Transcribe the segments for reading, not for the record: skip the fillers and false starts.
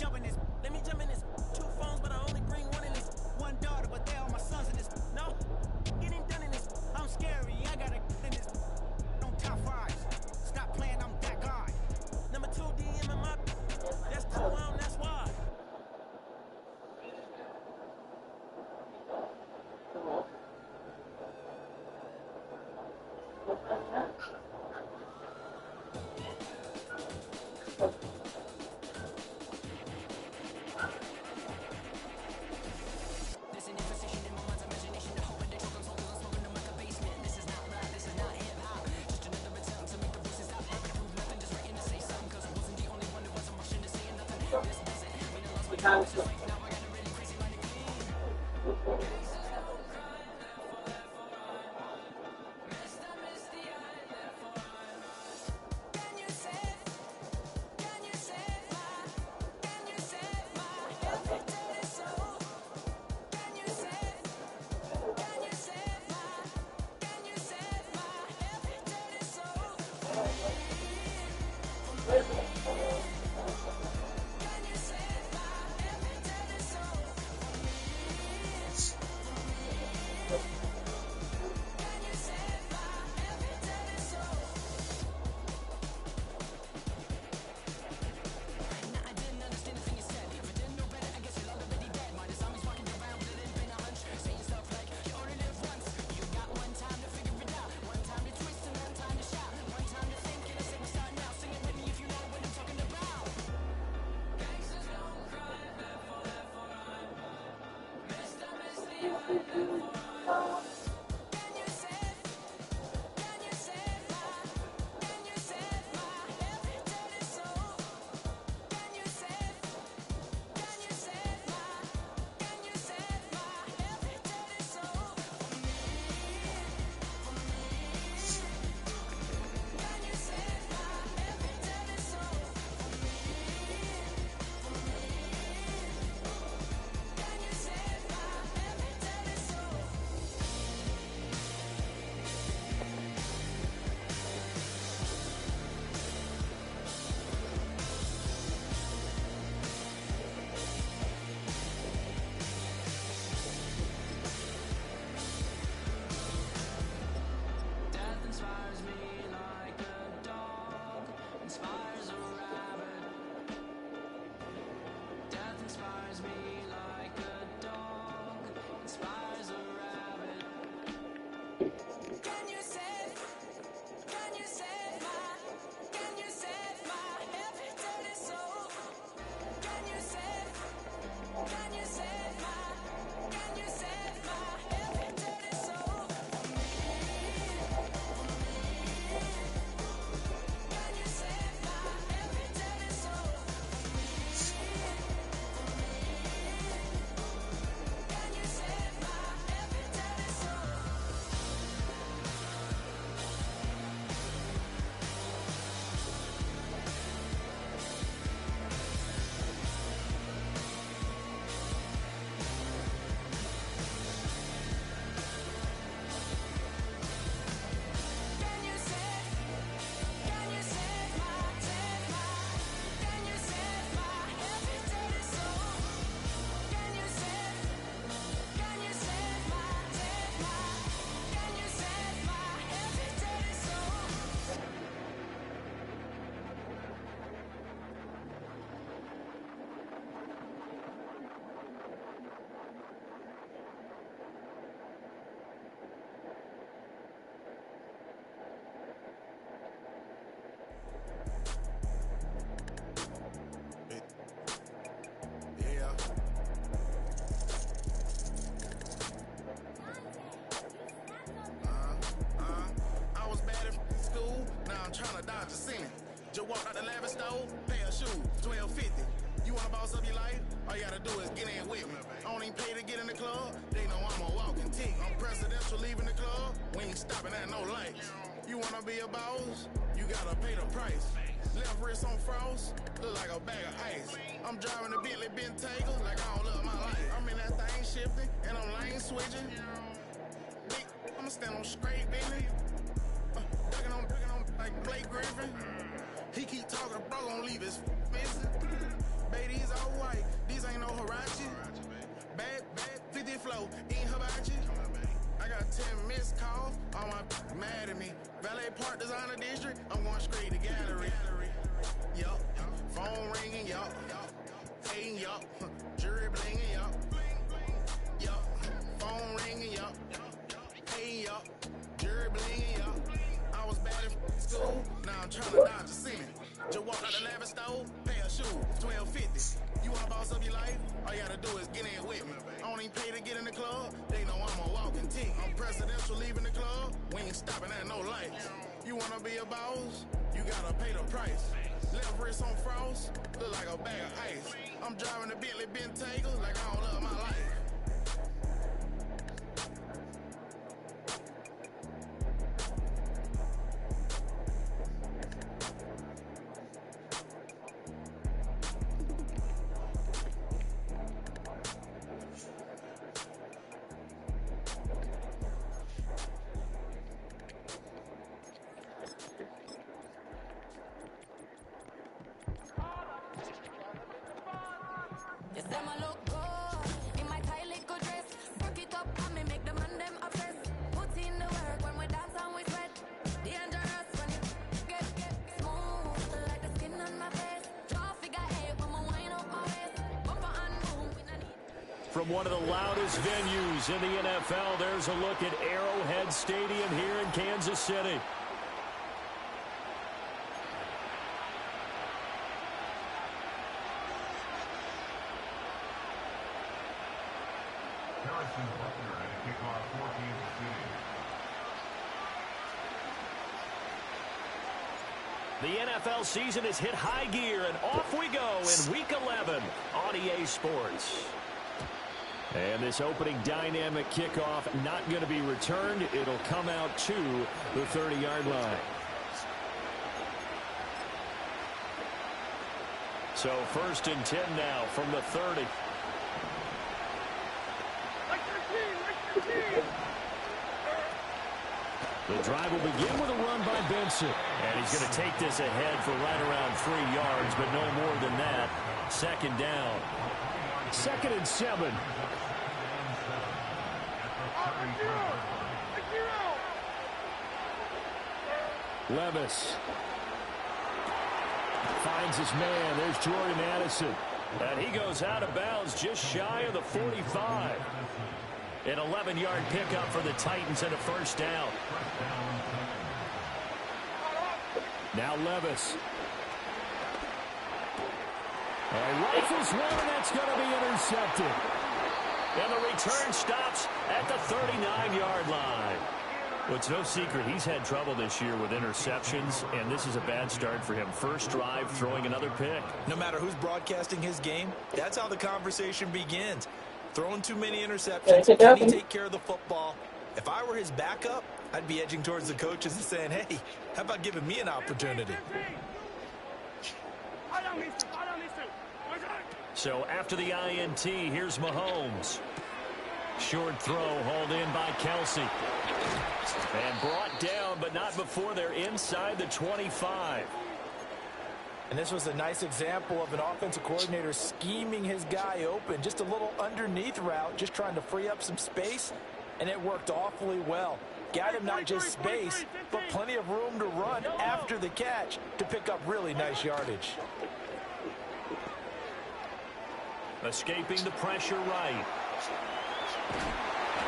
jump in this. Let me jump in this. 2 phones, but I only bring 1 in this. 1 daughter, but they all my sons in this. No, getting done in this. I'm scary, I gotta in this. On top 5. Stop playing, I'm that guy. Number 2 DM in my. That's 2 on, that's why. Just walked out the lavish store, pair of shoes, $12.50. You wanna boss up your life? All you gotta do is get in with me. I don't even pay to get in the club. They know I'm a walking tick. I'm presidential leaving the club. We ain't stopping at no lights. You wanna be a boss? You gotta pay the price. Left wrist on frost, look like a bag of ice. I'm driving a Bentley Bentayga like I don't love my life. I'm in that thing shifting and I'm lane switching. Big, I'ma stand on straight, baby. Ducking on like Blake Griffin. He keep talking, bro, gon' leave his missing. Baby, these all white. These ain't no Hirachi. Bad, 50 flow. Eating hibachi. I got 10 missed calls. All my mad at me. Valet Park Designer District. I'm going straight to gallery. Yup. Phone ringing. Yup. Hating. Yup. Jury blinging. Yup. Yup. Phone ringing. Yup. Hating. Yup. Jury blinging. Yup. I was bad in school. Now I'm trying to dodge the sin. Just walk out the lavish store, pay a shoe, $12.50. You wanna boss up your life? All you gotta do is get in with me. I don't even pay to get in the club. They know I'm a walking tick. I'm presidential leaving the club. We ain't stopping at no lights. You wanna be a boss? You gotta pay the price. Left wrist on frost, look like a bag of ice. I'm driving a Bentley Bentayga like I don't love my life. From one of the loudest venues in the NFL, there's a look at Arrowhead Stadium here in Kansas City. The NFL season has hit high gear, and off we go in Week 11 on EA Sports. And this opening dynamic kickoff not going to be returned. It'll come out to the 30-yard line. So 1st and 10 now from the 30. The drive will begin with a run by Benson. And he's going to take this ahead for right around 3 yards, but no more than that. 2nd down. 2nd and 7. Levis finds his man. There's Jordan Addison. And he goes out of bounds just shy of the 45. An 11-yard pickup for the Titans and a 1st down. Now Levis. And rifles one, that's going to be intercepted. And the return stops at the 39-yard line. Well, it's no secret he's had trouble this year with interceptions, and this is a bad start for him. First drive, throwing another pick. No matter who's broadcasting his game, that's how the conversation begins. Throwing too many interceptions, can he take care of the football? If I were his backup, I'd be edging towards the coaches and saying, hey, how about giving me an opportunity? So after the INT, here's Mahomes. Short throw hauled in by Kelsey. And brought down, but not before they're inside the 25. And this was a nice example of an offensive coordinator scheming his guy open. Just a little underneath route, just trying to free up some space, and it worked awfully well. Got him not just space, but plenty of room to run after the catch to pick up really nice yardage. Escaping the pressure right.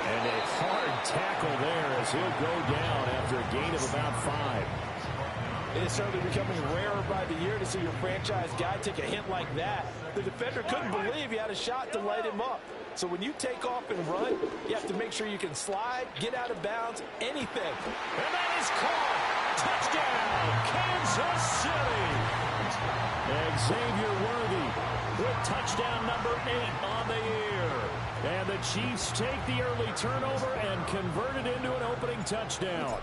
And a hard tackle there as he'll go down after a gain of about 5. It is certainly becoming rarer by the year to see your franchise guy take a hit like that. The defender couldn't believe he had a shot to light him up. So when you take off and run, you have to make sure you can slide, get out of bounds, anything. And that is caught. Touchdown, Kansas City. And Xavier Worthy with touchdown number 8 on the year. And the Chiefs take the early turnover and convert it into an opening touchdown.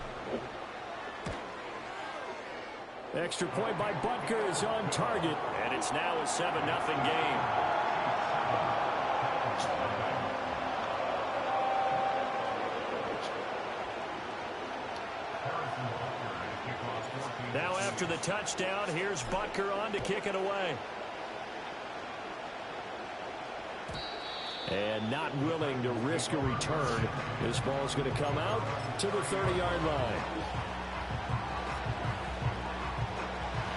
Extra point by Butker is on target. And it's now a 7-0 game. Now after the touchdown, here's Butker on to kick it away. And not willing to risk a return. This ball is going to come out to the 30-yard line.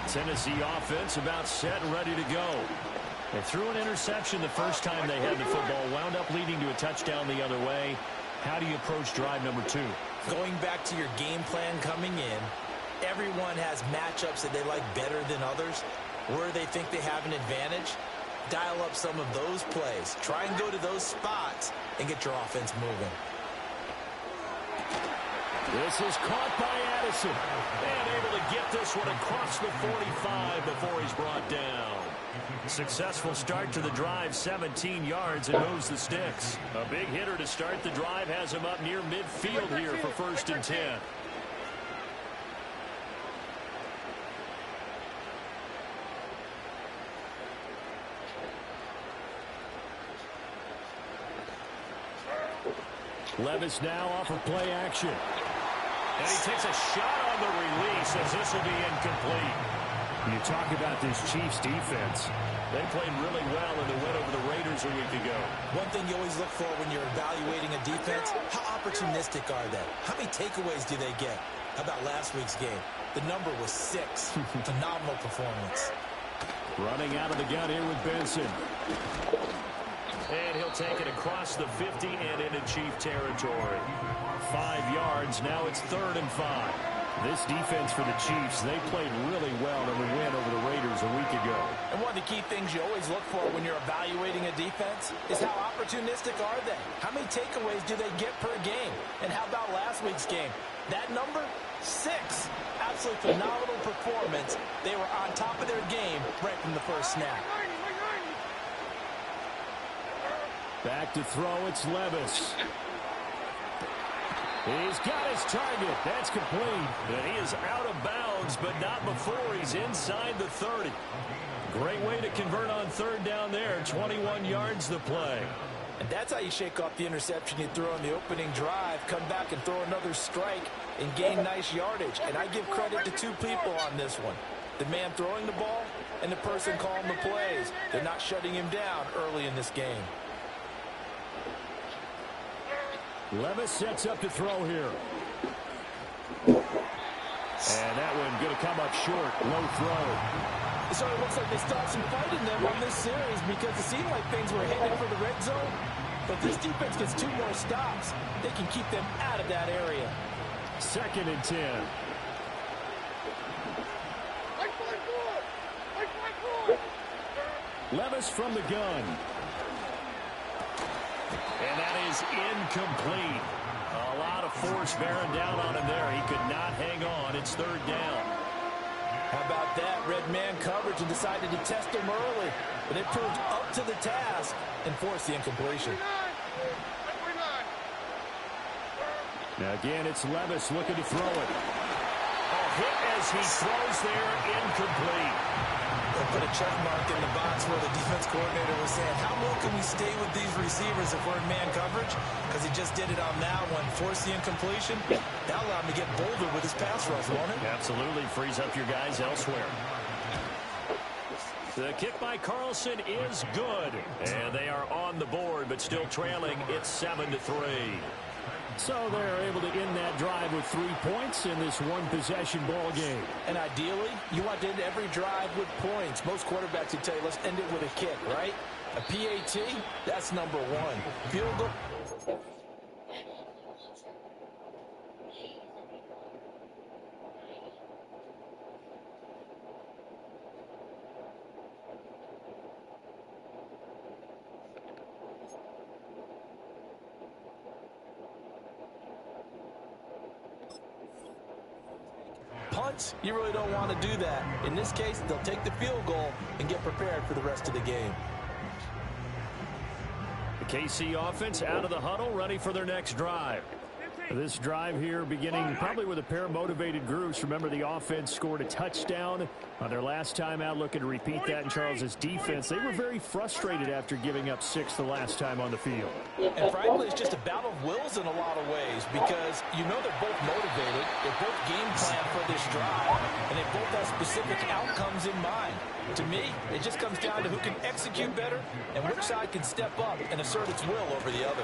Tennessee offense about set and ready to go. They threw an interception the first time they had the football, wound up leading to a touchdown the other way. How do you approach drive number 2? Going back to your game plan coming in, everyone has matchups that they like better than others. Where they think they have an advantage, dial up some of those plays. Try and go to those spots and get your offense moving. This is caught by Addison. And able to get this one across the 45 before he's brought down. Successful start to the drive, 17 yards, and moves the sticks. A big hitter to start the drive has him up near midfield here for 1st and 10. Levis now off of play action. And he takes a shot on the release as this will be incomplete. You talk about this Chiefs defense. They played really well in the win over the Raiders a week ago. One thing you always look for when you're evaluating a defense, how opportunistic are they? How many takeaways do they get? How about last week's game? The number was 6. Phenomenal performance. Running out of the gun here with Benson. And he'll take it across the 50 and into Chief territory. 5 yards. Now it's 3rd and 5. This defense for the Chiefs, they played really well in the win over the Raiders a week ago. And one of the key things you always look for when you're evaluating a defense is how opportunistic are they? How many takeaways do they get per game? And how about last week's game? That number? 6. Absolutely phenomenal performance. They were on top of their game right from the first snap. Back to throw, it's Levis. He's got his target. That's complete. And he is out of bounds, but not before he's inside the 30. Great way to convert on 3rd down there. 21 yards the play. And that's how you shake off the interception you throw on the opening drive, come back and throw another strike and gain nice yardage. And I give credit to 2 people on this one. The man throwing the ball and the person calling the plays. They're not shutting him down early in this game. Levis sets up to throw here. And that one going to come up short. Low throw. So it looks like they start some fight in them on this series because it seemed like things were headed for the red zone. But this defense gets 2 more stops. They can keep them out of that area. 2nd and 10. Levis from the gun. And that is incomplete. A lot of force bearing down on him there. He could not hang on. It's 3rd down. How about that? Red man coverage and decided to test him early. But it proved up to the task and forced the incompletion. Now again, it's Levis looking to throw it. A hit as he throws there, incomplete. They'll put a check mark in the box where the defense coordinator was saying, how long can we stay with these receivers if we're in man coverage? Because he just did it on that one, forced the incompletion. That allowed him to get bolder with his pass rush, won't it? Absolutely, frees up your guys elsewhere. The kick by Carlson is good. And they are on the board, but still trailing. It's 7-3. So they're able to end that drive with 3 points in this one-possession ball game. And ideally, you want to end every drive with points. Most quarterbacks would tell you, let's end it with a kick, right? A PAT, that's number 1. Field goal. Punts, you really don't want to do that. In this case, they'll take the field goal and get prepared for the rest of the game. The KC offense out of the huddle, ready for their next drive. This drive here beginning probably with a pair of motivated groups. Remember, the offense scored a touchdown on their last time out, looking to repeat that in Charles's defense. They were very frustrated after giving up 6 the last time on the field. And frankly, it's just a battle of wills in a lot of ways because you know they're both motivated, they're both game planned for this drive, and they both have specific outcomes in mind. To me, it just comes down to who can execute better and which side can step up and assert its will over the other.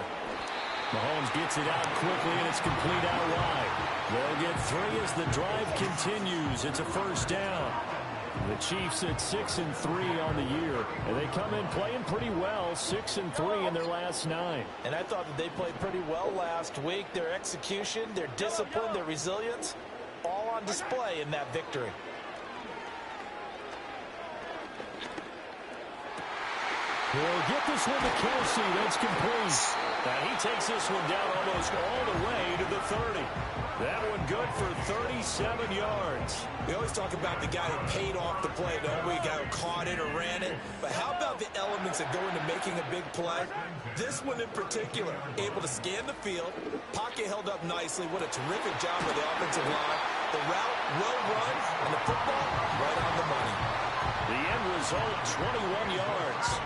Mahomes gets it out quickly, and it's complete out wide. They'll get 3 as the drive continues. It's a first down. The Chiefs at 6-3 on the year, and they come in playing pretty well, 6-3 in their last 9. And I thought that they played pretty well last week. Their execution, their discipline, their resilience, all on display in that victory. He'll get this one to Kelsey. That's complete. And he takes this one down almost all the way to the 30. That one good for 37 yards. We always talk about the guy who paid off the play, don't we? The guy who caught it or ran it. But how about the elements that go into making a big play? This one in particular, able to scan the field, pocket held up nicely. What a terrific job by the offensive line. The route well run, and the football right on the money. The end result, 21 yards.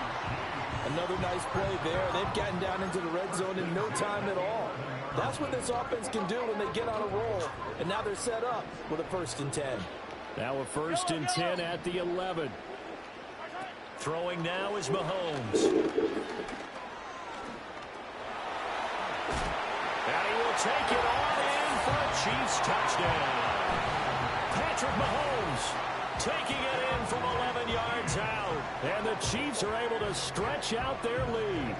Another nice play there. They've gotten down into the red zone in no time at all. That's what this offense can do when they get on a roll. And now they're set up with a 1st and 10. Now a 1st and 10 at the 11. Throwing now is Mahomes. And he will take it on in for a Chiefs touchdown. Patrick Mahomes taking it in from 11 yards out. And the Chiefs are able to stretch out their lead.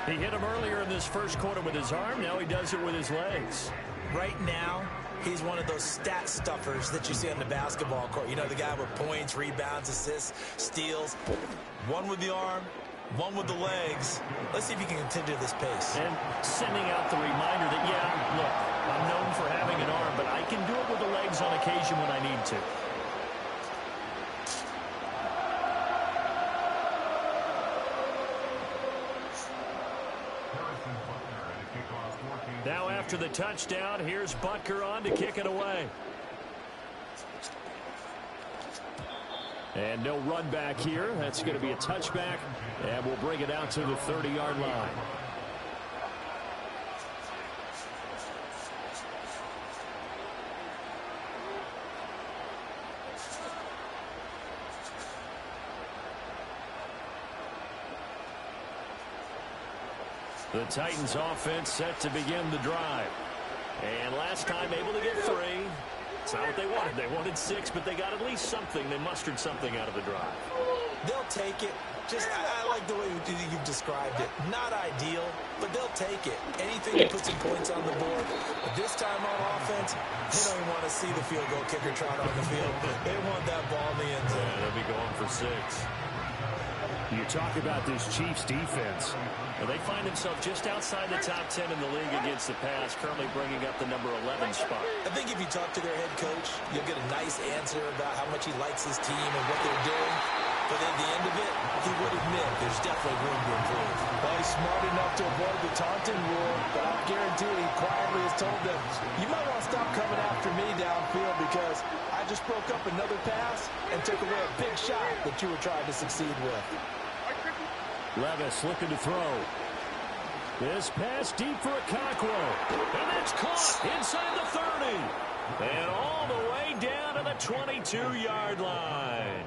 He hit him earlier in this first quarter with his arm. Now he does it with his legs. Right now, he's one of those stat stuffers that you see on the basketball court. You know, the guy with points, rebounds, assists, steals. One with the arm, one with the legs. Let's see if he can continue this pace. And sending out the reminder that, yeah, look, I'm known for having an arm, but I can do it with the legs on occasion when I need to. Now after the touchdown, here's Butker on to kick it away. And no run back here. That's going to be a touchback, and we'll bring it out to the 30-yard line. The Titans offense set to begin the drive. And last time able to get 3. It's not what they wanted. They wanted 6, but they got at least something. They mustered something out of the drive. They'll take it. I like the way you've described it. Not ideal, but they'll take it. Anything to put some points on the board. But this time on offense, they don't even want to see the field goal kicker trot on the field. They want that ball in the end zone. Yeah, they'll be going for 6. You talk about this Chiefs defense. And they find themselves just outside the top 10 in the league against the pass, currently bringing up the number 11 spot. I think if you talk to their head coach, you'll get a nice answer about how much he likes his team and what they're doing. But at the end of it, he would admit there's definitely room to improve. Well, he's smart enough to avoid the taunting rule, but I guarantee he quietly has told them, you might want to stop coming after me downfield because I just broke up another pass and took away a big shot that you were trying to succeed with. Levis looking to throw. This pass deep for a Cockrell. And it's caught inside the 30. And all the way down to the 22-yard line.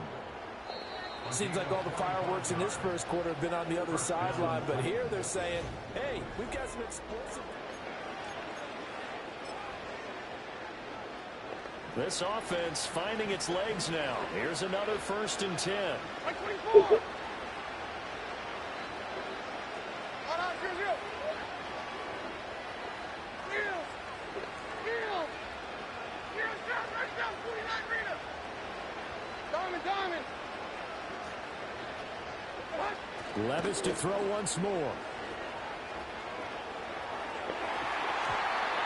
Seems like all the fireworks in this first quarter have been on the other sideline, but here they're saying, hey, we've got some explosive. This offense finding its legs now. Here's another 1st and 10. Levis to throw once more.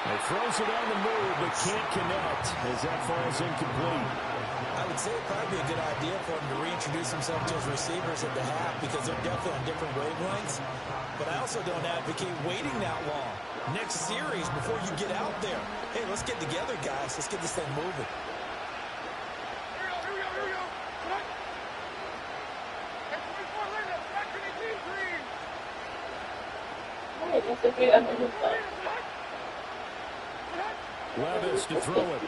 He throws it on the move, but can't connect as that falls incomplete. I would say it'd probably be a good idea for him to reintroduce himself to his receivers at the half because they're definitely on different wavelengths. But I also don't advocate waiting that long. next series before you get out there. Hey, let's get together, guys. Let's get this thing moving. Levis to throw it.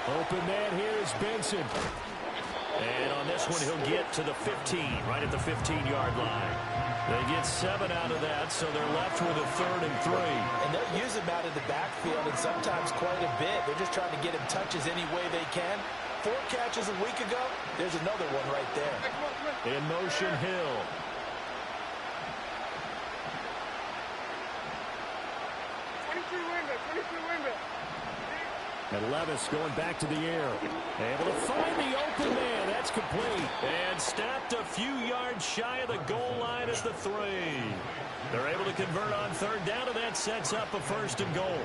Open man here is Benson. And on this one, he'll get to the 15, right at the 15-yard line. They get 7 out of that, so they're left with a 3rd and 3. And they'll use him out of the backfield, and sometimes quite a bit. They're just trying to get him touches any way they can. 4 catches a week ago. There's another one right there. In motion, Hill. And Levis going back to the air. Able to find the open man. That's complete. And stopped a few yards shy of the goal line at the 3. They're able to convert on 3rd down, and that sets up a 1st and goal.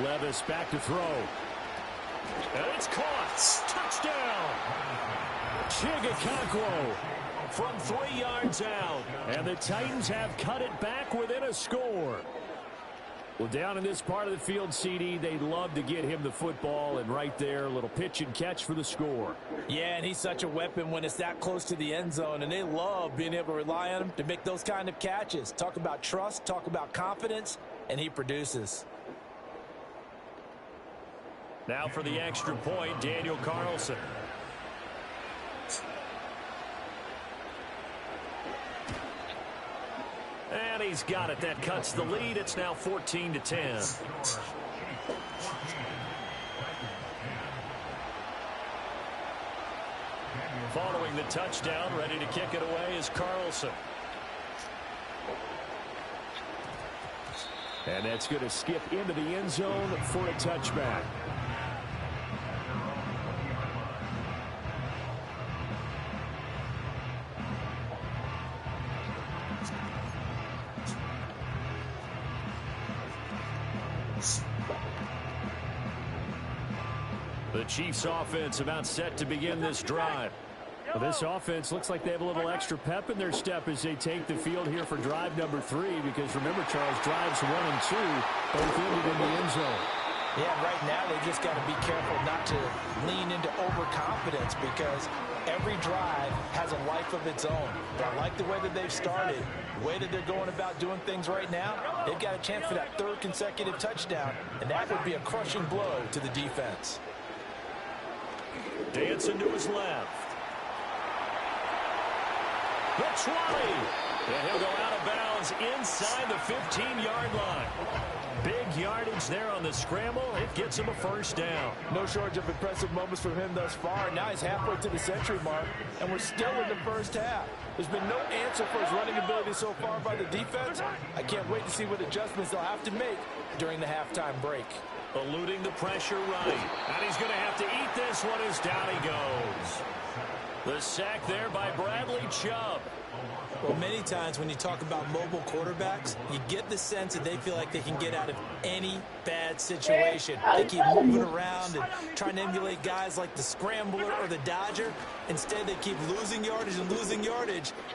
Levis back to throw. And it's caught. Touchdown. Chigakonkwo from 3 yards out. And the Titans have cut it back within a score. Well, down in this part of the field, CD, they'd love to get him the football. And right there, a little pitch and catch for the score. Yeah, and he's such a weapon when it's that close to the end zone. And they love being able to rely on him to make those kind of catches. Talk about trust, talk about confidence, and he produces. Now for the extra point, Daniel Carlson. And he's got it. That cuts the lead. It's now 14-10. Following the touchdown, ready to kick it away is Carlson. And that's going to skip into the end zone for a touchback. The Chiefs offense about set to begin this drive. Well, this offense looks like they have a little extra pep in their step as they take the field here for drive number 3, because remember, Charles, drives 1 and 2 both ended in the end zone. Yeah, right now they just got to be careful not to lean into overconfidence, because every drive has a life of its own. But I like the way that they've started, the way that they're going about doing things right now. They've got a chance for that 3rd consecutive touchdown, and that would be a crushing blow to the defense. Dancing to his left. The 20. And he'll go out of bounds inside the 15-yard line. Big yardage there on the scramble. It gets him a 1st down. No shortage of impressive moments from him thus far. Now he's halfway to the century mark, and we're still in the 1st half. There's been no answer for his running ability so far by the defense. I can't wait to see what adjustments they'll have to make during the halftime break. Eluding the pressure right. And he's going to have to eat this one as down he goes. The sack there by Bradley Chubb. Well, many times when you talk about mobile quarterbacks, you get the sense that they feel like they can get out of any bad situation. They keep moving around and trying to emulate guys like the Scrambler or the Dodger. Instead, they keep losing yardage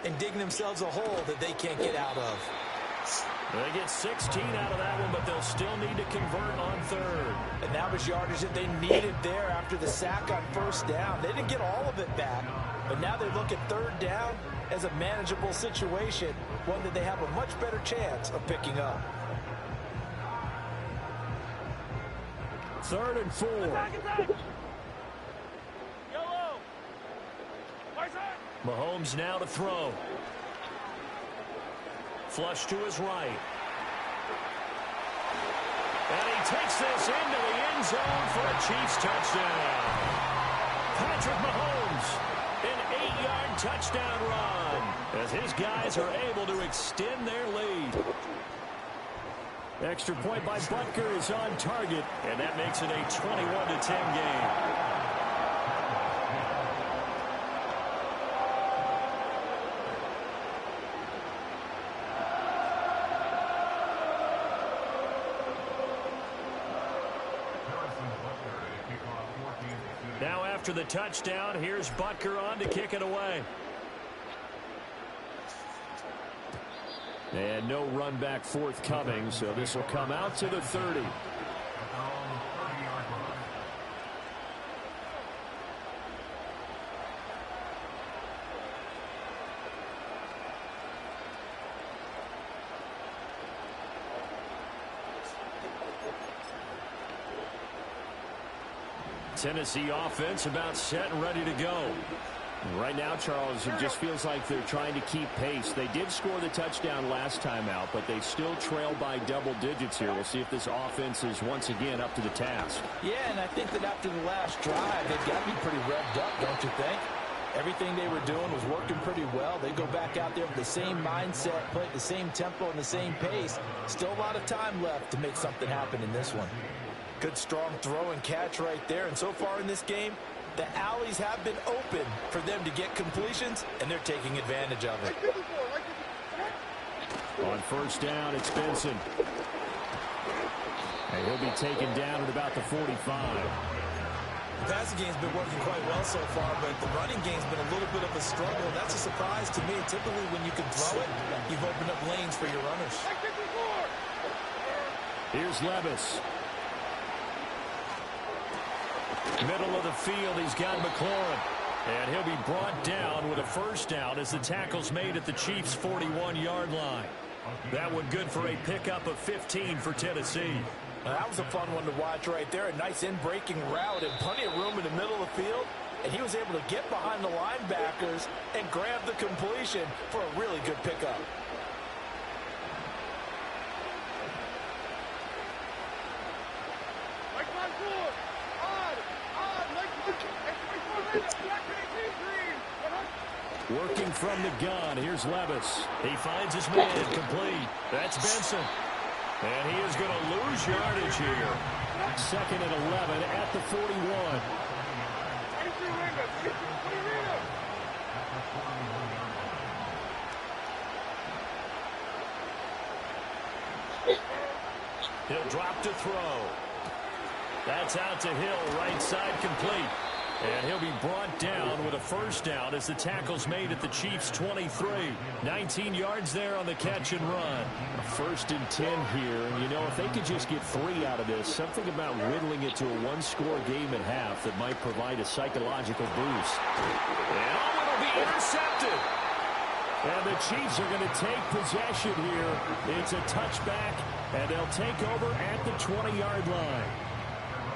and digging themselves a hole that they can't get out of. They get 16 out of that one, but they'll still need to convert on 3rd. And that was yardage that they needed there after the sack on 1st down. They didn't get all of it back, but now they look at 3rd down as a manageable situation, one that they have a much better chance of picking up. 3rd and 4. Mahomes now to throw. Flush to his right. And he takes this into the end zone for a Chiefs touchdown. Patrick Mahomes, an 8-yard touchdown run, as his guys are able to extend their lead. Extra point by Butker is on target, and that makes it a 21-10 game. after the touchdown. Here's Butker on to kick it away. And no run back forthcoming, so this will come out to the 30. Tennessee offense about set and ready to go. Right now, Charles, it just feels like they're trying to keep pace. They did score the touchdown last time out, but they still trail by double digits here. We'll see if this offense is once again up to the task. Yeah, and I think that after the last drive, they've got to be pretty revved up, don't you think? Everything they were doing was working pretty well. They go back out there with the same mindset, play at the same tempo and the same pace. Still a lot of time left to make something happen in this one. Good strong throw and catch right there. And so far in this game, the alleys have been open for them to get completions, and they're taking advantage of it. On first down, it's Benson. And he'll be taken down at about the 45. The passing game's been working quite well so far, but the running game's been a little bit of a struggle. That's a surprise to me. Typically, when you can throw it, you've opened up lanes for your runners. Here's Levis. Middle of the field, he's got McLaurin. And he'll be brought down with a first down as the tackle's made at the Chiefs' 41-yard line. That one good for a pickup of 15 for Tennessee. That was a fun one to watch right there. A nice in-breaking route and plenty of room in the middle of the field. And he was able to get behind the linebackers and grab the completion for a really good pickup. Working from the gun, here's Levis. He finds his man complete. That's Benson. And he is going to lose yardage here. Second and 11 at the 41. He'll drop to throw. That's out to Hill, right side complete. And he'll be brought down with a first down as the tackle's made at the Chiefs' 23. 19 yards there on the catch and run. First and 10 here. And, you know, if they could just get 3 out of this, something about whittling it to a one-score game at half that might provide a psychological boost. And it'll be intercepted. And the Chiefs are going to take possession here. It's a touchback, and they'll take over at the 20-yard line.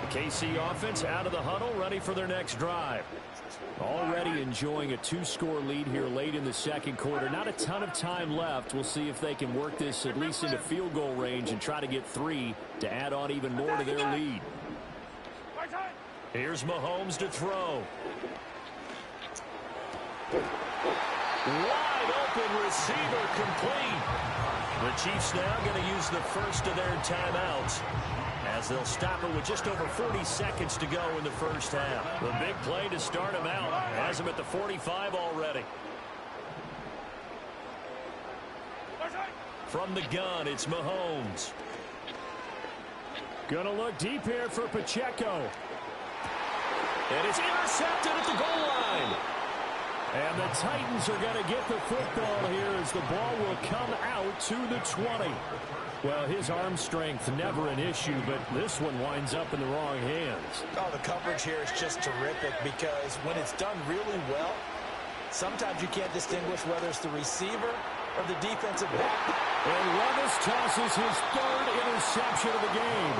The KC offense out of the huddle, ready for their next drive. Already enjoying a 2-score lead here late in the second quarter. Not a ton of time left. We'll see if they can work this at least into field goal range and try to get 3 to add on even more to their lead. Here's Mahomes to throw. Wide open receiver complete. The Chiefs now going to use the first of their timeouts, as they'll stop it with just over 40 seconds to go in the first half. The big play to start him out has him at the 45 already. From the gun, it's Mahomes. Gonna look deep here for Pacheco. And it's intercepted at the goal line. And the Titans are going to get the football here as the ball will come out to the 20. Well, his arm strength never an issue, but this one winds up in the wrong hands. Oh, the coverage here is just terrific because when it's done really well, sometimes you can't distinguish whether it's the receiver or the defensive back. And Levis tosses his 3rd interception of the game.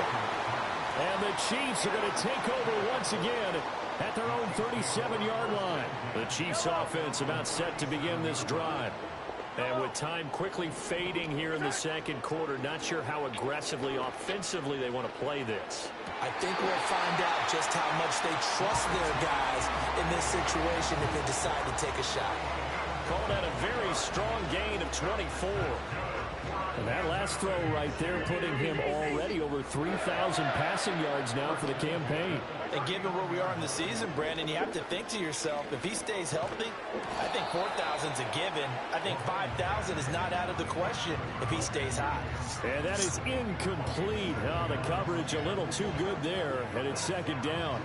And the Chiefs are going to take over once again at their own 37-yard line. The Chiefs offense about set to begin this drive. And with time quickly fading here in the second quarter, not sure how aggressively, offensively they want to play this. I think we'll find out just how much they trust their guys in this situation if they decide to take a shot. Called out a very strong gain of 24. And that last throw right there putting him already over 3,000 passing yards now for the campaign. And given where we are in the season, Brandon, you have to think to yourself, if he stays healthy, I think 4,000's a given. I think 5,000 is not out of the question if he stays hot. And that is incomplete. Oh, the coverage a little too good there, and it's second down.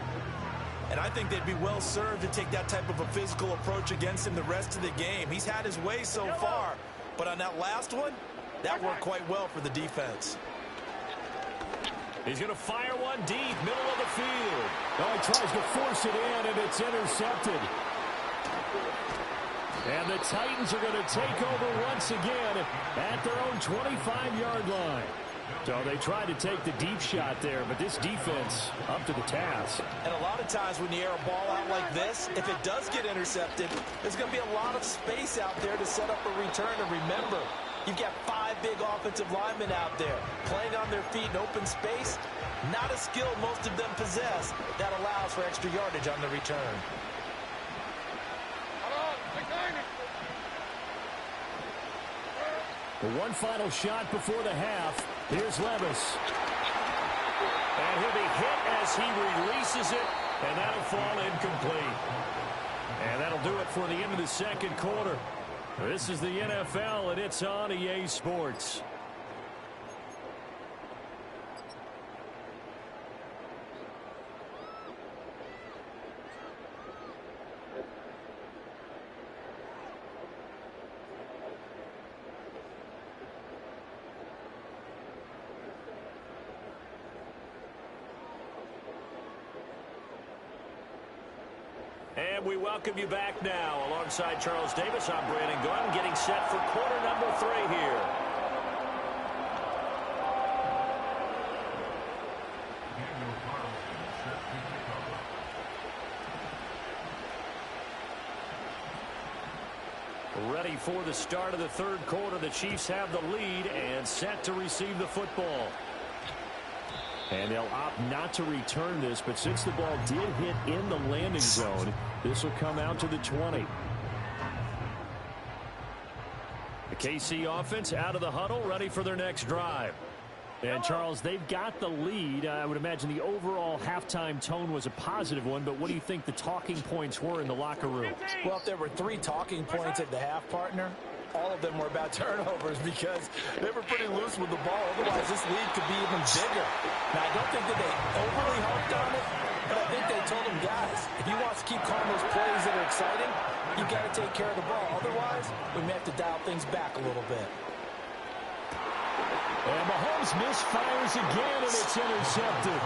And I think they'd be well served to take that type of a physical approach against him the rest of the game. He's had his way so far, but on that last one, that worked quite well for the defense. He's going to fire one deep, middle of the field. Oh, he tries to force it in, and it's intercepted. And the Titans are going to take over once again at their own 25-yard line. So they tried to take the deep shot there, but this defense up to the task. And a lot of times when you air a ball out like this, if it does get intercepted, there's going to be a lot of space out there to set up a return. And remember, you've got 5 big offensive linemen out there playing on their feet in open space. Not a skill most of them possess that allows for extra yardage on the return. The one final shot before the half. Here's Levis. And he'll be hit as he releases it, and that'll fall incomplete. And that'll do it for the end of the second quarter. This is the NFL, and it's on EA Sports. And we welcome you back now. Alongside Charles Davis, I'm Brandon Gunn, getting set for quarter number 3 here. Ready for the start of the third quarter. The Chiefs have the lead and set to receive the football. And they'll opt not to return this, but since the ball did hit in the landing zone, this will come out to the 20. The KC offense out of the huddle, ready for their next drive. And, Charles, they've got the lead. I would imagine the overall halftime tone was a positive one, but what do you think the talking points were in the locker room? Well, if there were 3 talking points at the half, partner, all of them were about turnovers because they were pretty loose with the ball. Otherwise, this lead could be even bigger. Now, I don't think that they overly harped on it, but I think they told them, guys, if you want to keep calling those plays that are exciting, you've got to take care of the ball. Otherwise, we may have to dial things back a little bit. And Mahomes misfires again, and it's intercepted.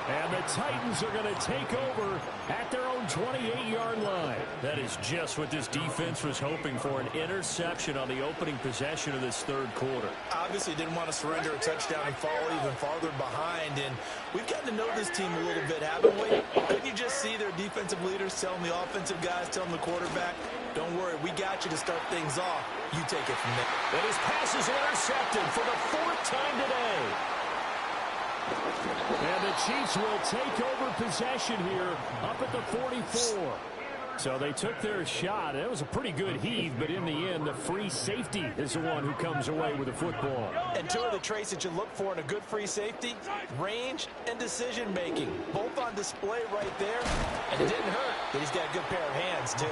And the Titans are going to take over at their own 28-yard line. That is just what this defense was hoping for, an interception on the opening possession of this third quarter. Obviously didn't want to surrender a touchdown and fall even farther behind. And we've gotten to know this team a little bit, haven't we? Couldn't you just see their defensive leaders telling the offensive guys, telling the quarterback, don't worry, we got you to start things off. You take it from there. And his pass is intercepted for the 4th time today. And the Chiefs will take over possession here up at the 44. So they took their shot. It was a pretty good heave, but in the end, the free safety is the one who comes away with the football. And 2 of the traits that you look for in a good free safety, range and decision-making. Both on display right there. And it didn't hurt, but he's got a good pair of hands, too.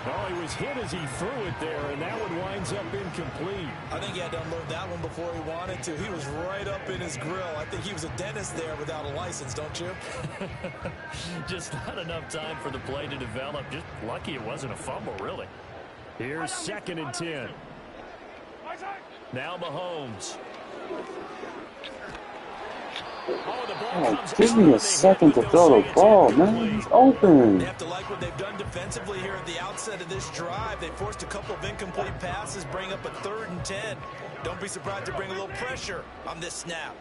Oh, he was hit as he threw it there, and that one winds up incomplete. I think he had to unload that one before he wanted to. He was right up in his grill. I think he was a dentist there without a license, don't you? Just not enough time for the play to develop. Just lucky it wasn't a fumble, really. Here's 2nd and 10. Now Mahomes. Oh, give me a second to throw the ball, man. He's open. They have to like what they've done defensively here at the outset of this drive. They forced a couple of incomplete passes, bring up a 3rd and 10. Don't be surprised to bring a little pressure on this snap.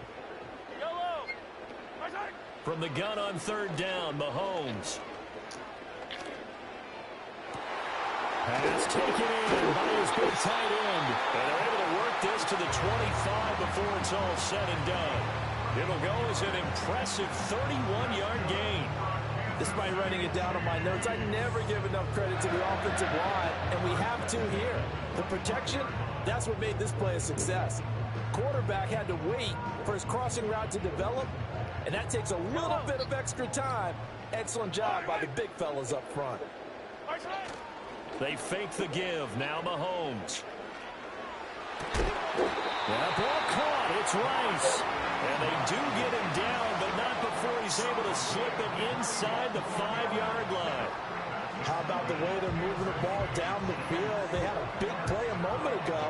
From the gun on 3rd down, Mahomes. Pass taken in by his big tight end. And they're able to work this to the 25 before it's all said and done. It'll go as an impressive 31-yard gain. Despite writing it down on my notes, I never give enough credit to the offensive line, and we have to here. The protection, that's what made this play a success. Quarterback had to wait for his crossing route to develop, and that takes a little bit of extra time. Excellent job by the big fellas up front. They fake the give. Now Mahomes. That ball caught. It's Rice. And they do get him down, but but not before he's able to slip it inside the 5-yard line. How about the way they're moving the ball down the field? They had a big play a moment ago,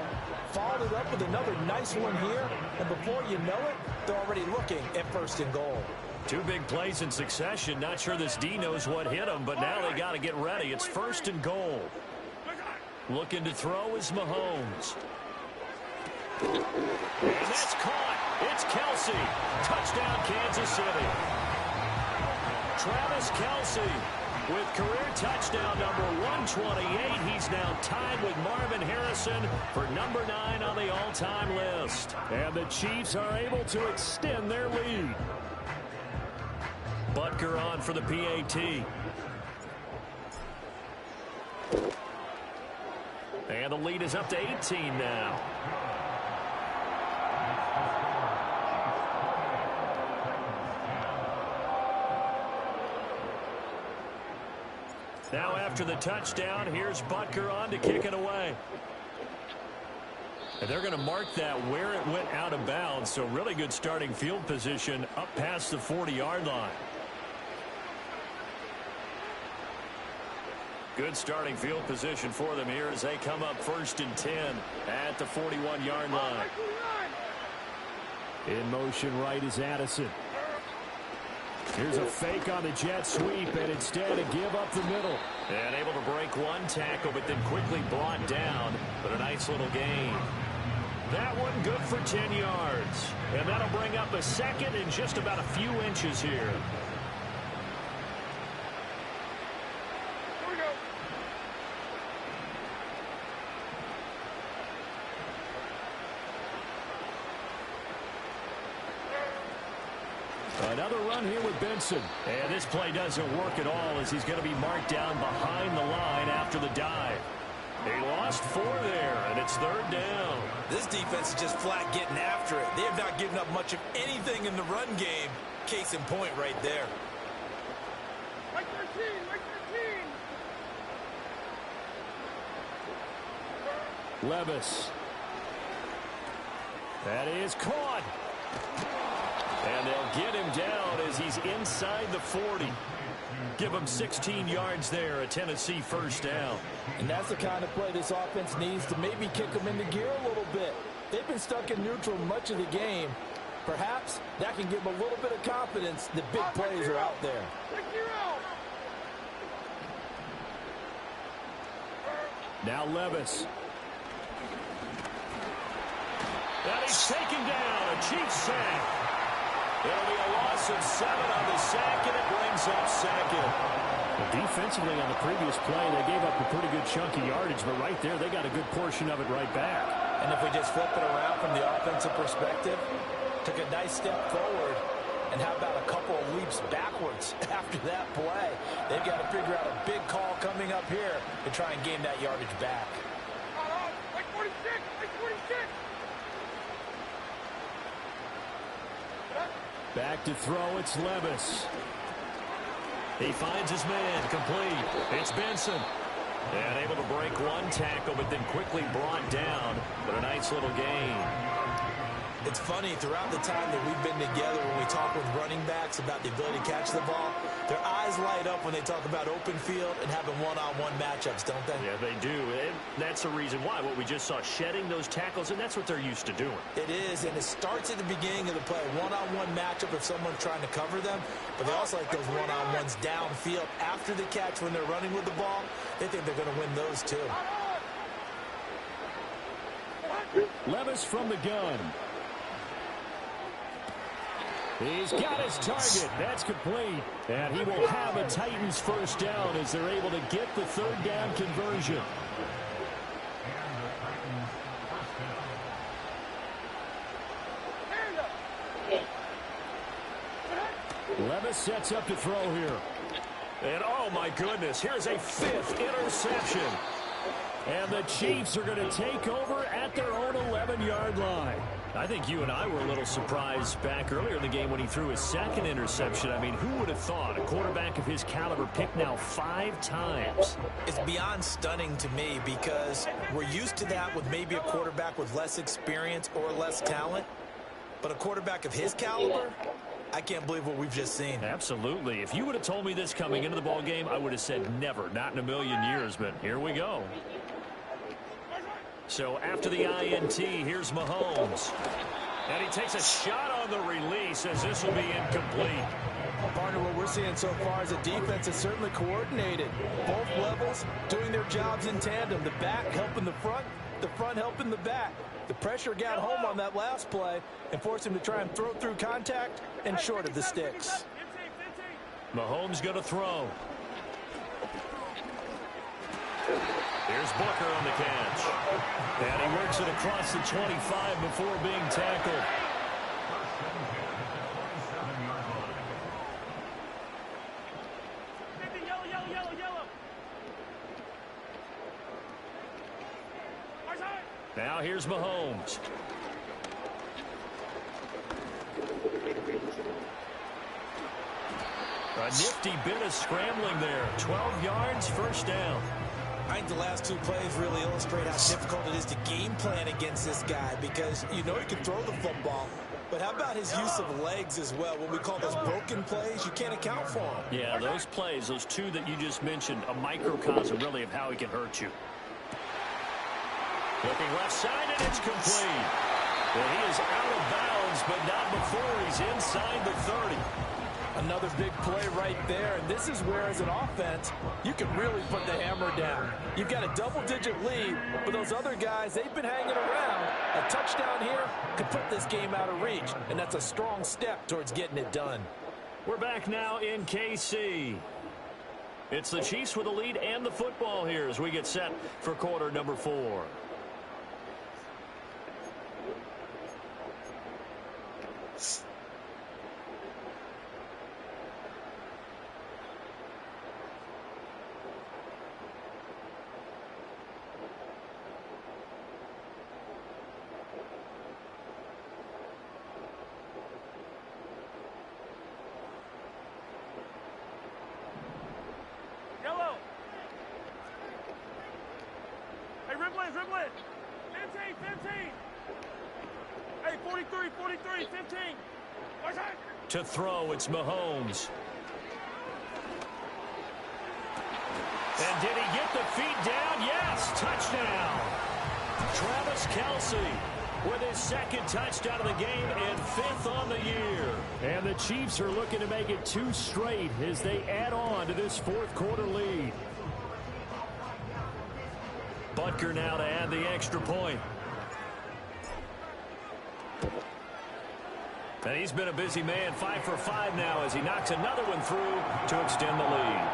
followed it up with another nice one here, and before you know it, they're already looking at 1st and goal. 2 big plays in succession. Not sure this D knows what hit him, but now they got to get ready. It's 1st and goal. Looking to throw is Mahomes. And that's caught. It's Kelce. Touchdown, Kansas City. Travis Kelce with career touchdown number 128. He's now tied with Marvin Harrison for number 9 on the all-time list. And the Chiefs are able to extend their lead. Butker on for the PAT. And the lead is up to 18 now. Now after the touchdown, here's Butker on to kick it away. And they're going to mark that where it went out of bounds, so really good starting field position up past the 40-yard line. Good starting field position for them here as they come up 1st and 10 at the 41-yard line. In motion right is Addison. Here's a fake on the jet sweep, and instead a give up the middle. And able to break one tackle, but then quickly brought down. But a nice little gain. That one good for 10 yards. And that'll bring up a 2nd and just about a few inches here. Another run here with Benson. And this play doesn't work at all as he's going to be marked down behind the line after the dive. He lost 4 there, and it's 3rd down. This defense is just flat getting after it. They have not given up much of anything in the run game. Case in point right there. Mike 13, Mike 13. Levis. That is caught. And they'll get him down as he's inside the 40. Give him 16 yards there, a Tennessee 1st down. And that's the kind of play this offense needs to maybe kick them into gear a little bit. They've been stuck in neutral much of the game. Perhaps that can give them a little bit of confidence that big plays are out there. Now Levis. And he's taken down, a Chiefs sack. It'll be a loss of 7 on the sack, and it brings up 2nd. Well, defensively on the previous play, they gave up a pretty good chunk of yardage, but right there, they got a good portion of it right back. And if we just flip it around from the offensive perspective, took a nice step forward, and how about a couple of leaps backwards after that play? They've got to figure out a big call coming up here to try and gain that yardage back. Like 46, like 46. Back to throw, it's Levis. He finds his man, complete. It's Benson. And able to break one tackle, but then quickly brought down. But a nice little gain. It's funny, throughout the time that we've been together, when we talk with running backs about the ability to catch the ball, their eyes light up when they talk about open field and having one-on-one matchups, don't they? Yeah, they do. And that's the reason why. What we just saw, shedding those tackles, and that's what they're used to doing. It is, and it starts at the beginning of the play. One-on-one matchup if someone's trying to cover them, but they also like those one-on-ones downfield after the catch when they're running with the ball. They think they're going to win those too. Levis from the gun. He's got his target. That's complete. And he will have a Titans 1st down as they're able to get the 3rd down conversion. Levis sets up to throw here. And oh my goodness, here's a 5th interception. And the Chiefs are going to take over at their own 11-yard line. I think you and I were a little surprised back earlier in the game when he threw his 2nd interception. I mean, who would have thought a quarterback of his caliber picked now 5 times? It's beyond stunning to me because we're used to that with maybe a quarterback with less experience or less talent. But a quarterback of his caliber, I can't believe what we've just seen. Absolutely. If you would have told me this coming into the ball game, I would have said never, not in a million years, but here we go. So after the INT, here's Mahomes. And he takes a shot on the release as this will be incomplete. Partner, what we're seeing so far is a defense that's certainly coordinated. Both levels doing their jobs in tandem. The back helping the front helping the back. The pressure got home on that last play and forced him to try and throw through contact and short of the sticks. Mahomes going to throw. Here's Booker on the catch. And he works it across the 25 before being tackled. Now here's Mahomes. A nifty bit of scrambling there. 12 yards, first down. I think the last two plays really illustrate how difficult it is to game plan against this guy because you know he can throw the football. But how about his use of legs as well? What we call those broken plays, you can't account for them. Yeah, those plays, those two that you just mentioned, a microcosm really of how he can hurt you. Looking left side, and it's complete. Well, he is out of bounds, but not before he's inside the 30. Another big play right there, and this is where, as an offense, you can really put the hammer down. You've got a double-digit lead, but those other guys, they've been hanging around. A touchdown here could put this game out of reach, and that's a strong step towards getting it done. We're back now in KC. It's the Chiefs with the lead and the football here as we get set for quarter number 4. Yellow. Hey, Ripley, 15, 15. Hey, 43, 15. Watch out. To throw, it's Mahomes. And did he get the feet down? Yes, touchdown. Travis Kelce with his second touchdown of the game and 5th on the year. And the Chiefs are looking to make it 2 straight as they add on to this 4th quarter lead. Butker now to add the extra point. And he's been a busy man, 5 for 5 now as he knocks another one through to extend the lead.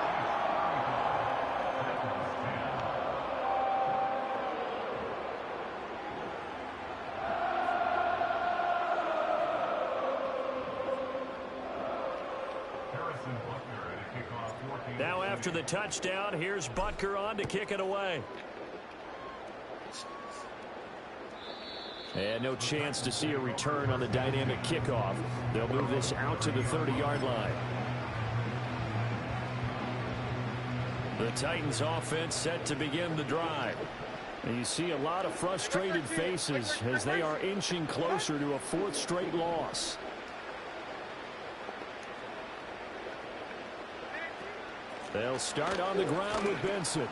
Now after the touchdown, here's Butker on to kick it away. And no chance to see a return on the dynamic kickoff. They'll move this out to the 30-yard line. The Titans offense set to begin the drive. And you see a lot of frustrated faces as they are inching closer to a 4th straight loss. They'll start on the ground with Benson.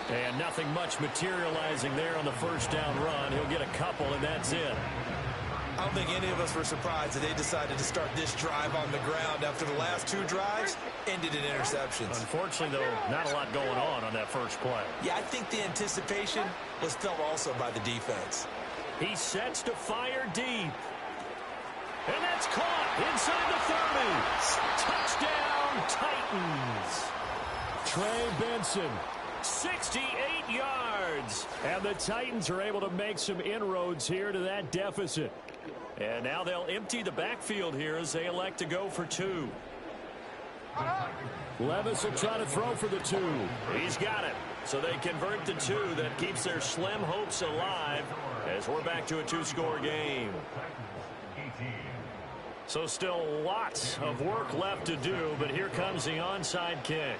And nothing much materializing there on the first down run. He'll get a couple, and that's it. I don't think any of us were surprised that they decided to start this drive on the ground after the last 2 drives ended in interceptions. Unfortunately, though, not a lot going on that first play. Yeah, I think the anticipation was felt also by the defense. He sets to fire deep. And that's caught inside the 30. Touchdown, Titans. Trey Benson, 68 yards. And the Titans are able to make some inroads here to that deficit. And now they'll empty the backfield here as they elect to go for 2. Levis will try to throw for the 2. He's got it. So they convert the 2. That keeps their slim hopes alive as we're back to a 2-score game. So still lots of work left to do, but here comes the onside kick.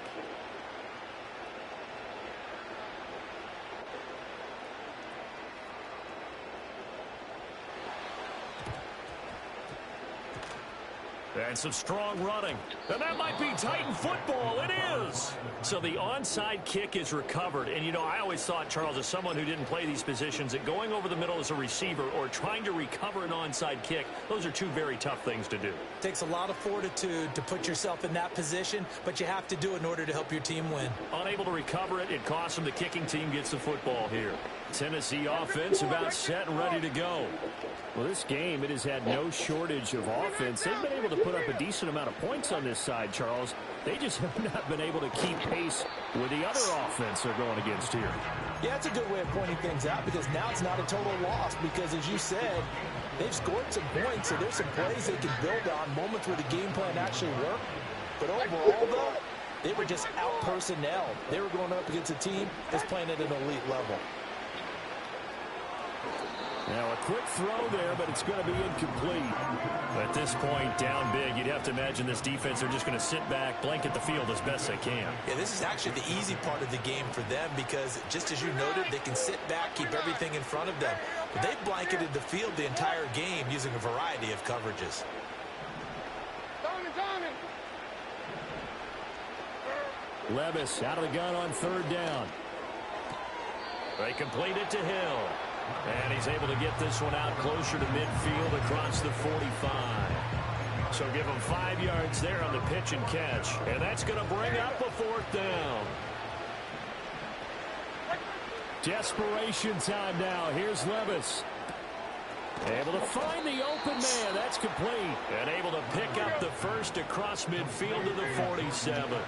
And some strong running. And that might be Titan football. It is. So the onside kick is recovered. And, you know, I always thought, Charles, as someone who didn't play these positions, that going over the middle as a receiver or trying to recover an onside kick, those are two very tough things to do. Takes a lot of fortitude to put yourself in that position, but you have to do it in order to help your team win. Unable to recover it, it costs them. The kicking team gets the football here. Tennessee offense about set and ready to go. Well, this game, it has had no shortage of offense. They've been able to put up a decent amount of points on this side, Charles. They just have not been able to keep pace with the other offense they're going against here. Yeah, it's a good way of pointing things out because now it's not a total loss because, as you said, they've scored some points, so there's some plays they can build on, moments where the game plan actually worked. But overall, though, they were just out-personnel. They were going up against a team that's playing at an elite level. Now a quick throw there, but it's going to be incomplete. At this point, down big, you'd have to imagine this defense are just going to sit back, blanket the field as best they can. Yeah, this is actually the easy part of the game for them because, just as you noted, they can sit back, keep everything in front of them. But they've blanketed the field the entire game using a variety of coverages. Levis out of the gun on third down. They complete it to Hill. And he's able to get this one out closer to midfield across the 45. So give him 5 yards there on the pitch and catch. And that's going to bring up a fourth down. Desperation time now. Here's Levis. Able to find the open man. That's complete. And able to pick up the first across midfield to the 47.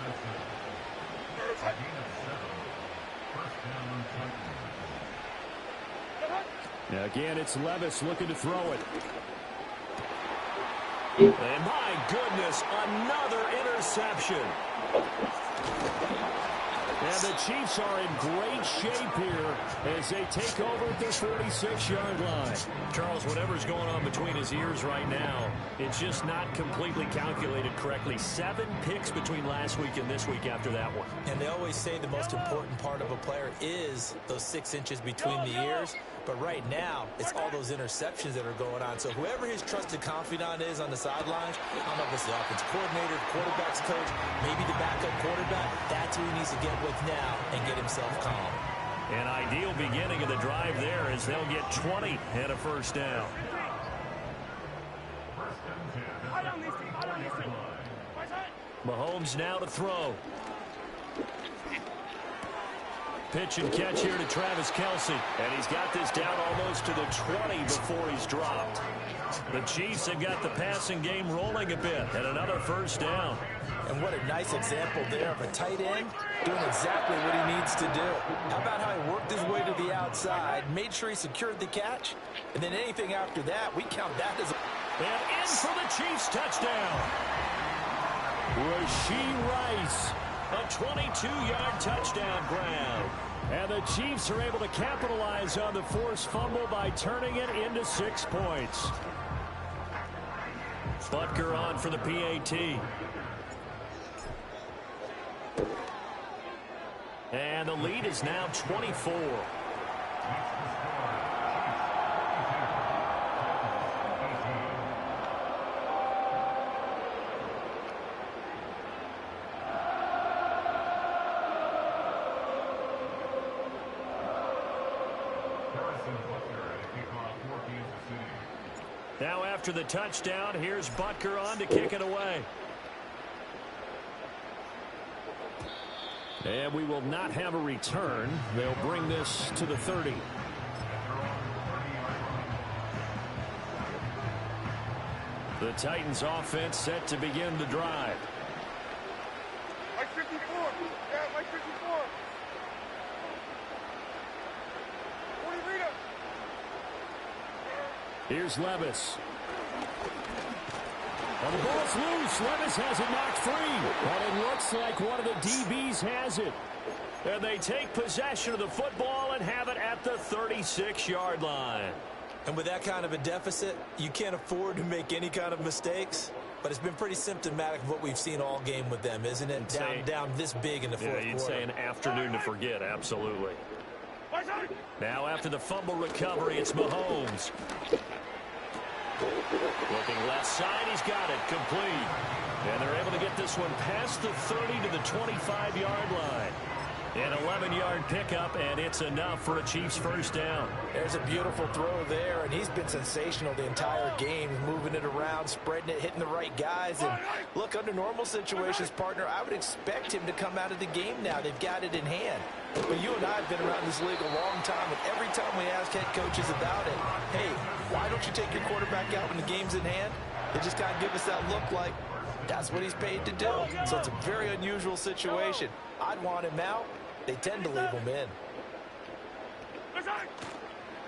Now again, it's Levis looking to throw it. And my goodness, another interception. And the Chiefs are in great shape here as they take over at their 46-yard line. Charles, whatever's going on between his ears right now, it's just not completely calculated correctly. 7 picks between last week and this week after that one. And they always say the most important part of a player is those 6 inches between the ears. But right now, it's all those interceptions that are going on. So whoever his trusted confidant is on the sidelines, I don't know if it's the offensive coordinator, quarterback's coach, maybe the backup quarterback, that's who he needs to get with now and get himself calm. An ideal beginning of the drive there as they'll get 20 and a first down. Mahomes now to throw. Pitch and catch here to Travis Kelce. And he's got this down almost to the 20 before he's dropped. The Chiefs have got the passing game rolling a bit and another first down. And what a nice example there of a tight end doing exactly what he needs to do. How about how he worked his way to the outside, made sure he secured the catch, and then anything after that, we count that as a... And in for the Chiefs touchdown. Rashee Rice. A 22-yard touchdown grab. And the Chiefs are able to capitalize on the forced fumble by turning it into 6 points. Butker on for the PAT. And the lead is now 24. Now after the touchdown, here's Butker on to kick it away. And we will not have a return. They'll bring this to the 30. The Titans offense set to begin the drive. Mike 54. Yeah, Mike 54. 40 Rita. Here's Levis. And the ball's loose. Levis has it knocked free. But it looks like one of the DBs has it. And they take possession of the football and have it at the 36-yard line. And with that kind of a deficit, you can't afford to make any kind of mistakes. But it's been pretty symptomatic of what we've seen all game with them, isn't it? Down this big in the fourth quarter. Yeah, you'd say an afternoon to forget, absolutely. Now after the fumble recovery, it's Mahomes. Looking left side, he's got it, complete. And they're able to get this one past the 30 to the 25-yard line. An 11-yard pickup, and it's enough for a Chiefs first down. There's a beautiful throw there, and he's been sensational the entire game, moving it around, spreading it, hitting the right guys. And look, under normal situations, partner, I would expect him to come out of the game now. They've got it in hand. But you and I have been around this league a long time, and every time we ask head coaches about it, hey, why don't you take your quarterback out when the game's in hand? They just kind of give us that look like that's what he's paid to do. So it's a very unusual situation. I'd want him out. They tend to leave him in.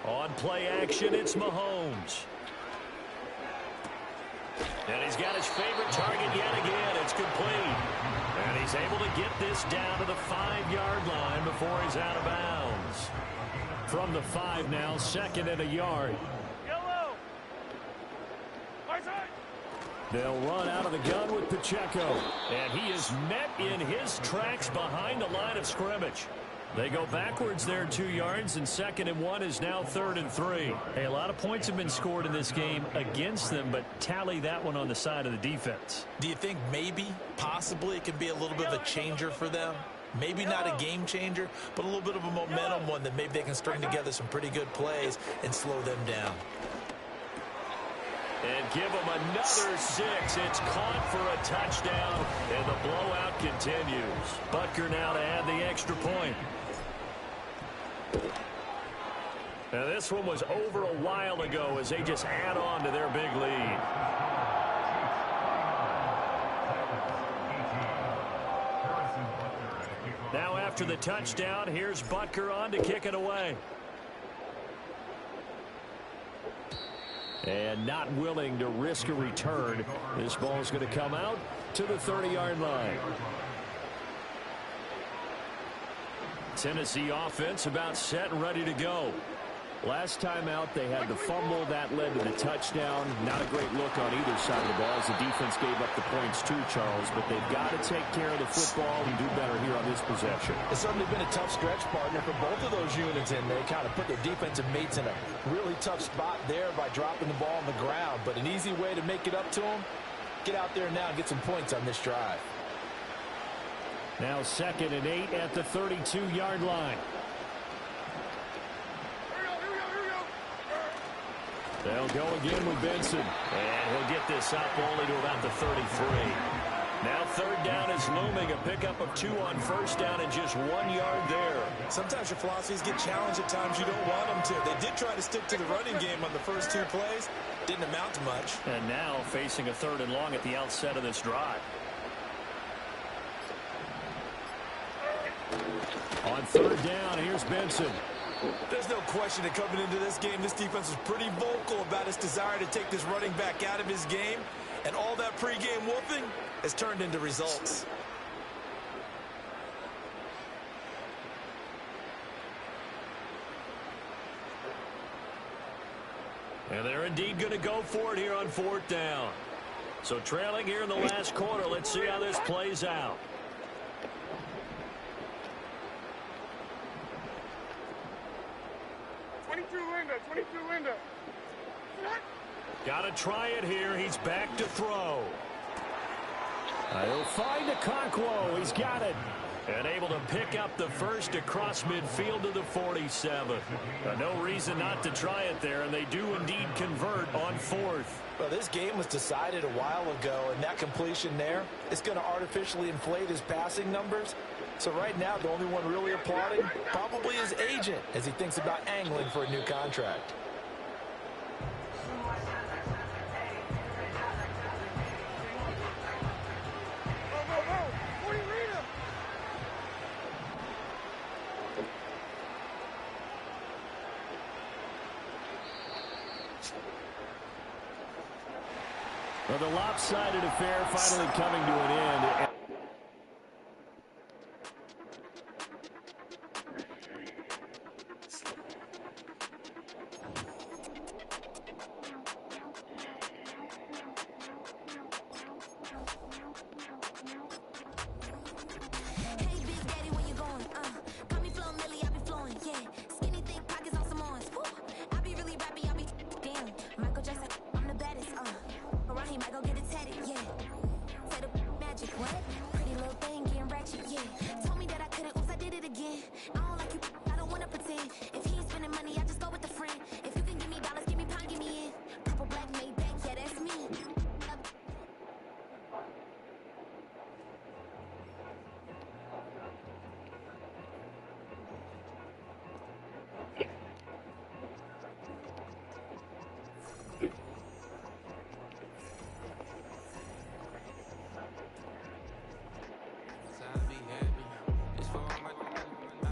On play action, it's Mahomes. And he's got his favorite target yet again. It's complete. And he's able to get this down to the 5-yard line before he's out of bounds. From the 5 now, second and a yard. Yellow. My side. They'll run out of the gun with Pacheco. And he is met in his tracks behind the line of scrimmage. They go backwards there 2 yards, and 2nd and 1 is now 3rd and 3. Hey, a lot of points have been scored in this game against them, but tally that one on the side of the defense. Do you think maybe, possibly, it can be a little bit of a changer for them? Maybe not a game changer, but a little bit of a momentum one that maybe they can string together some pretty good plays and slow them down. And give them another 6. It's caught for a touchdown, and the blowout continues. Butker now to add the extra point. Now this one was over a while ago as they just add on to their big lead. Now after the touchdown, here's Butker on to kick it away. And not willing to risk a return. This ball's going to come out to the 30-yard line. Tennessee offense about set and ready to go. Last time out, they had the fumble. That led to the touchdown. Not a great look on either side of the ball as the defense gave up the points too, Charles. But they've got to take care of the football and do better here on this possession. It's certainly been a tough stretch, partner, for both of those units, and they kind of put their defensive mates in a really tough spot there by dropping the ball on the ground. But an easy way to make it up to them, get out there now and get some points on this drive. Now 2nd and 8 at the 32-yard line. They'll go again with Benson. And he'll get this up only to about the 33. Now 3rd down is looming. A pickup of 2 on 1st down and just 1 yard there. Sometimes your philosophies get challenged at times you don't want them to. They did try to stick to the running game on the first 2 plays. Didn't amount to much. And now facing a 3rd and long at the outset of this drive. On 3rd down, here's Benson. There's no question that coming into this game, this defense was pretty vocal about its desire to take this running back out of his game. And all that pregame wolfing has turned into results. And they're indeed going to go for it here on 4th down. So trailing here in the last quarter, let's see how this plays out. Linda. Got to try it here. He's back to throw. He'll find Okonkwo. He's got it. And able to pick up the first across midfield to the 47. No reason not to try it there, and they do indeed convert on 4th. Well, this game was decided a while ago, and that completion there is going to artificially inflate his passing numbers. So right now, the only one really applauding probably his agent as he thinks about angling for a new contract. Well, the lopsided affair finally coming to an end.